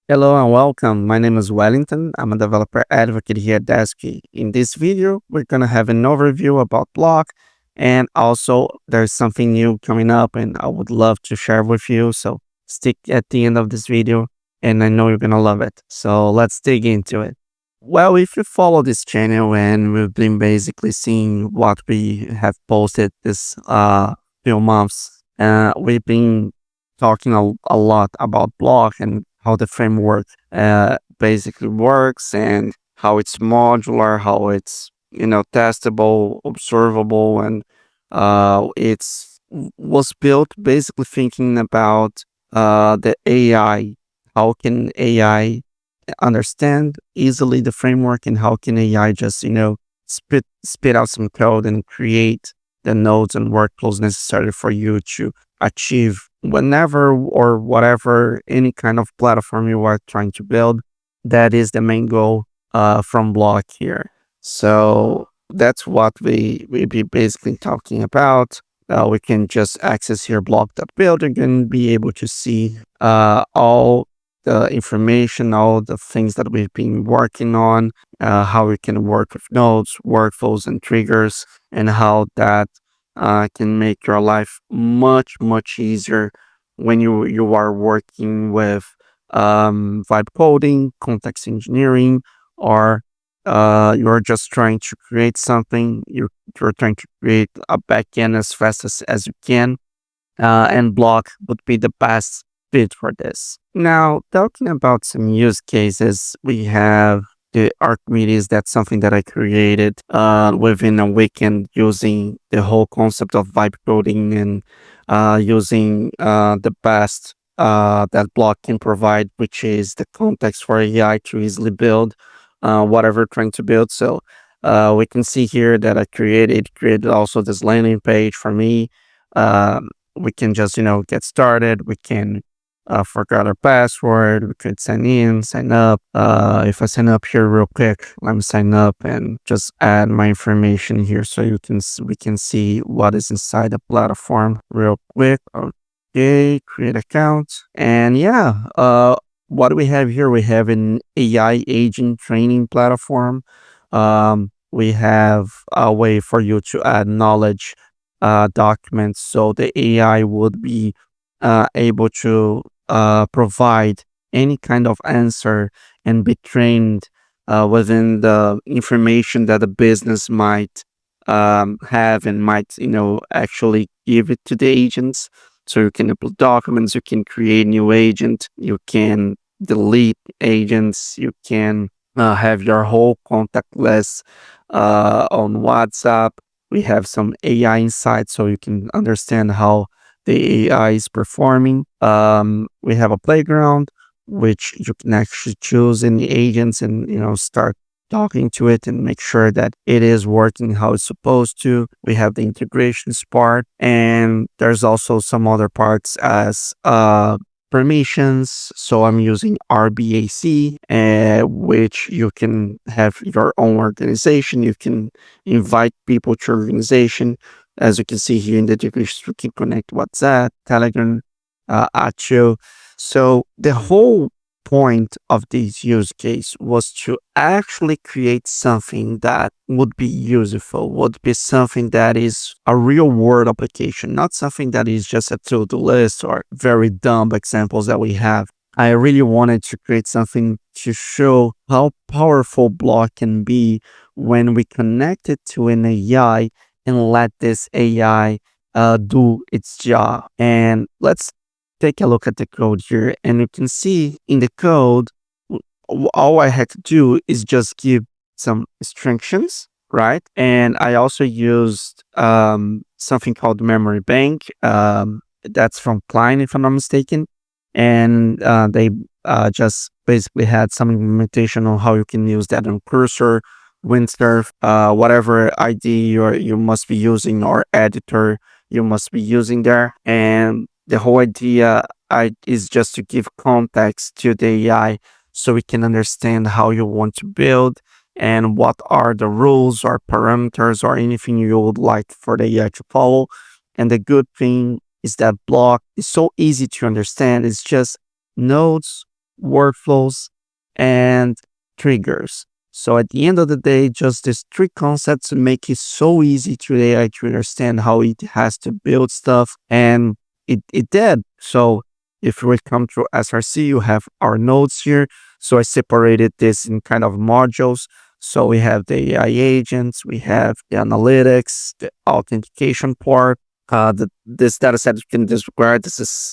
Hello and welcome. My name is Wellington. I'm a developer advocate here at Dasky. In this video, we're going to have an overview about Blok, and also there's something new coming up and I would love to share with you. So stick at the end of this video and I know you're going to love it. So let's dig into it. Well, if you follow this channel and we've been basically seeing what we have posted this few months, we've been talking a lot about Blok and how the framework basically works and how it's modular, how it's testable, observable, and it's was built basically thinking about the AI. How can AI understand easily the framework, and how can AI just spit out some code and create the nodes and workflows necessary for you to achieve whenever or whatever any kind of platform you are trying to build. That is the main goal from Blok here. So that's what we be basically talking about. We can just access here block.build and be able to see all the information, all the things that we've been working on, how we can work with nodes, workflows, and triggers, and how that can make your life much easier when you are working with vibe coding, context engineering, or you're just trying to create something. You're trying to create a backend as fast as you can, and Blok would be the best fit for this. Now, talking about some use cases, we have the Archimedes. That's something that I created within a weekend using the whole concept of vibe coding and using the best that Blok can provide, which is the context for AI to easily build whatever we're trying to build. So we can see here that I created also this landing page for me. We can just get started. We can forgot our password. We could sign in, sign up. If I sign up here real quick, let me sign up and just add my information here so we can see what is inside the platform real quick. Okay, create account. And yeah, what do we have here? We have an AI agent training platform. We have a way for you to add knowledge documents, so the AI would be able to provide any kind of answer and be trained within the information that the business might have and might actually give it to the agents. So you can upload documents, you can create new agent, you can delete agents, you can have your whole contact list on WhatsApp. We have some AI insights so you can understand how the AI is performing. We have a playground, which you can actually choose any agents and start talking to it and make sure that it is working how it's supposed to. We have the integrations part, and there's also some other parts as permissions. So I'm using RBAC, which you can have your own organization. You can invite people to your organization. As you can see here in the definitions, we can connect WhatsApp, Telegram, Atcho. So the whole point of this use case was to actually create something that would be useful, would be something that is a real world application, not something that is just a to-do list or very dumb examples that we have. I really wanted to create something to show how powerful Blok can be when we connect it to an AI and let this AI do its job. And let's take a look at the code here, and you can see in the code, all I had to do is just give some instructions, right? And I also used something called memory bank. That's from Klein, if I'm not mistaken. And they just basically had some implementation on how you can use that on Cursor, Windsurf, whatever ID you must be using or editor you must be using there. And the whole idea is just to give context to the AI so we can understand how you want to build and what are the rules or parameters or anything you would like for the AI to follow. And the good thing is that Blok is so easy to understand. It's just nodes, workflows, and triggers. So at the end of the day, just these three concepts make it so easy to AI to understand how it has to build stuff. And it did. So if we come to SRC, you have our nodes here. So I separated this in kind of modules. So we have the AI agents, we have the analytics, the authentication part. This data set you can disregard.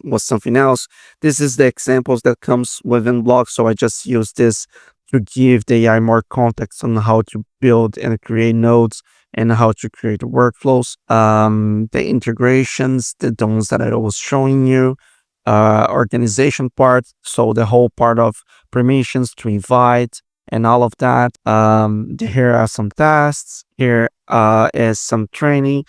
Was something else. This is the examples that comes within Blok. So I just use this to give the AI more context on how to build and create nodes and how to create workflows. The integrations, the ones that I was showing you, organization part. So the whole part of permissions to invite and all of that. Here are some tests. Here is some training.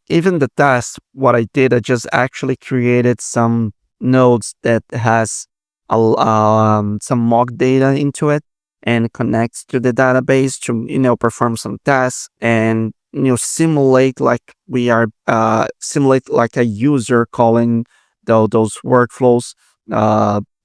Even the test, what I did, I just actually created some nodes that has some mock data into it and connects to the database to perform some tests and simulate like we are simulate like a user calling those workflows,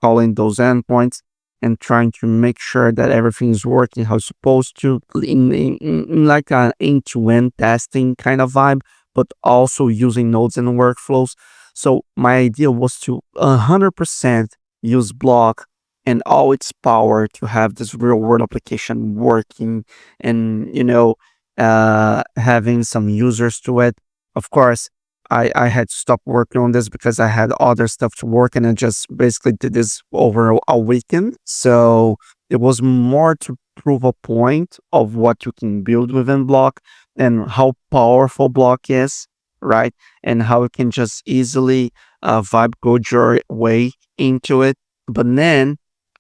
calling those endpoints and trying to make sure that everything is working how it's supposed to in like an end-to-end testing kind of vibe, but also using nodes and workflows. So my idea was to 100% use Blok and all its power to have this real world application working and having some users to it. Of course, I had to stop working on this because I had other stuff to work and I just basically did this over a weekend. So it was more to prove a point of what you can build within Blok and how powerful Blok is, right? And how you can just easily vibe code your way into it. But then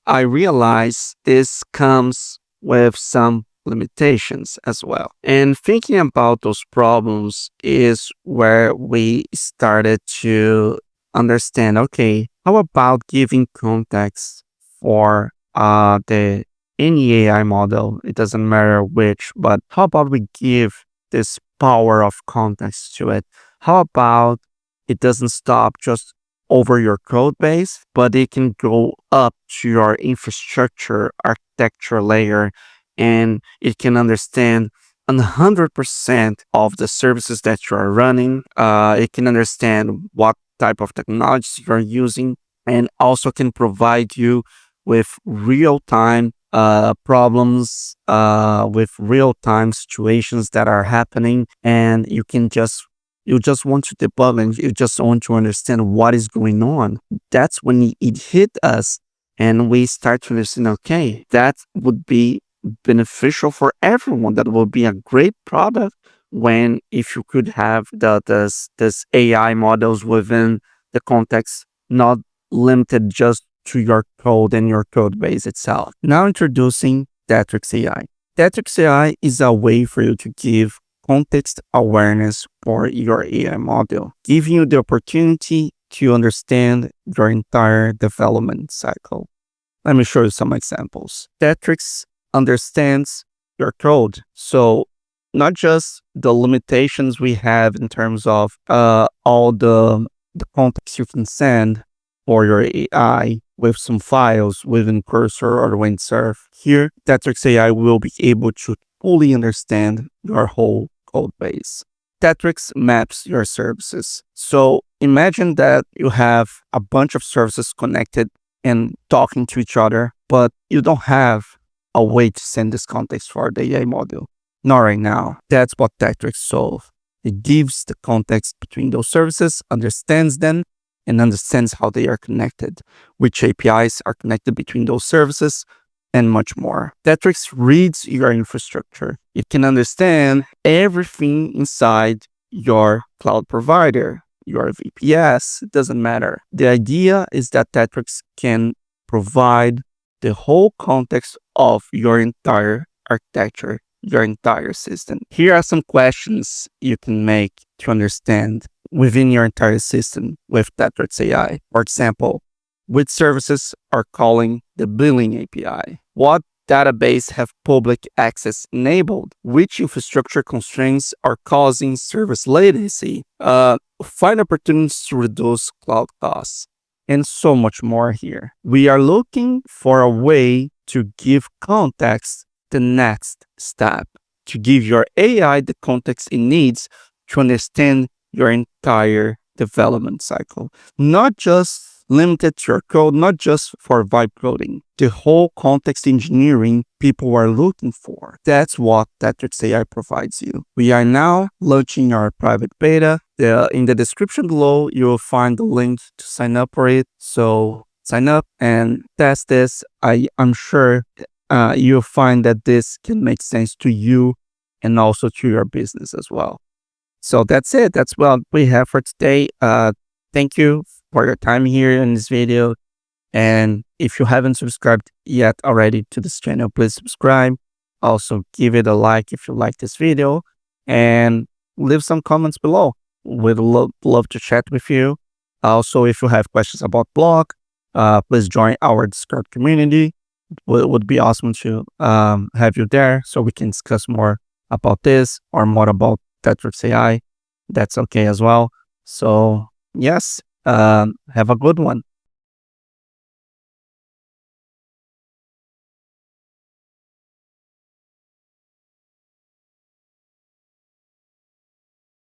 I realized this comes with some limitations as well. And thinking about those problems is where we started to understand, okay, how about giving context for the any AI model? It doesn't matter which, but how about we give this power of context to it? How about it doesn't stop just over your code base, but it can go up to your infrastructure architecture layer and it can understand 100% of the services that you are running. It can understand what type of technologies you're using and also can provide you with real-time problems, with real-time situations that are happening. And you just want to debug and you just want to understand what is going on. That's when it hit us and we start to listen, okay, that would be beneficial for everyone. That will be a great product when if you could have this AI models within the context, not limited just to your code and your code base itself. Now introducing Tetrix AI. Tetrix AI is a way for you to give context awareness for your AI model, giving you the opportunity to understand your entire development cycle. Let me show you some examples. Tetrix understands your code. So not just the limitations we have in terms of all the context you can send for your AI with some files within Cursor or Windsurf. Here, Tetrix AI will be able to fully understand your whole code base. Tetrix maps your services. So imagine that you have a bunch of services connected and talking to each other, but you don't have a way to send this context for the AI model. Not right now. That's what Tetrix solves. It gives the context between those services, understands them, and understands how they are connected, which APIs are connected between those services, and much more. Tetrix reads your infrastructure. It can understand everything inside your cloud provider, your VPS, it doesn't matter. The idea is that Tetrix can provide the whole context of your entire architecture, your entire system. Here are some questions you can make to understand within your entire system with Tetrix AI. For example, which services are calling the billing API? What database have public access enabled? Which infrastructure constraints are causing service latency? Find opportunities to reduce cloud costs. and so much more here. We are looking for a way to give context the next step, to give your AI the context it needs to understand your entire development cycle, not just limited to your code, not just for vibe coding. The whole context engineering people are looking for. That's what Tetrix AI provides you. We are now launching our private beta. In the description below, you will find the link to sign up for it. So sign up and test this. I'm sure you'll find that this can make sense to you and also to your business as well. So that's it. That's what we have for today. Thank you for your time here in this video. And if you haven't subscribed yet already to this channel, please subscribe. Also give it a like if you like this video and leave some comments below. We'd love to chat with you. Also, if you have questions about Blok, please join our Discord community. It would be awesome to have you there so we can discuss more about this or more about Tetrix AI. That's okay as well. So yes, have a good one.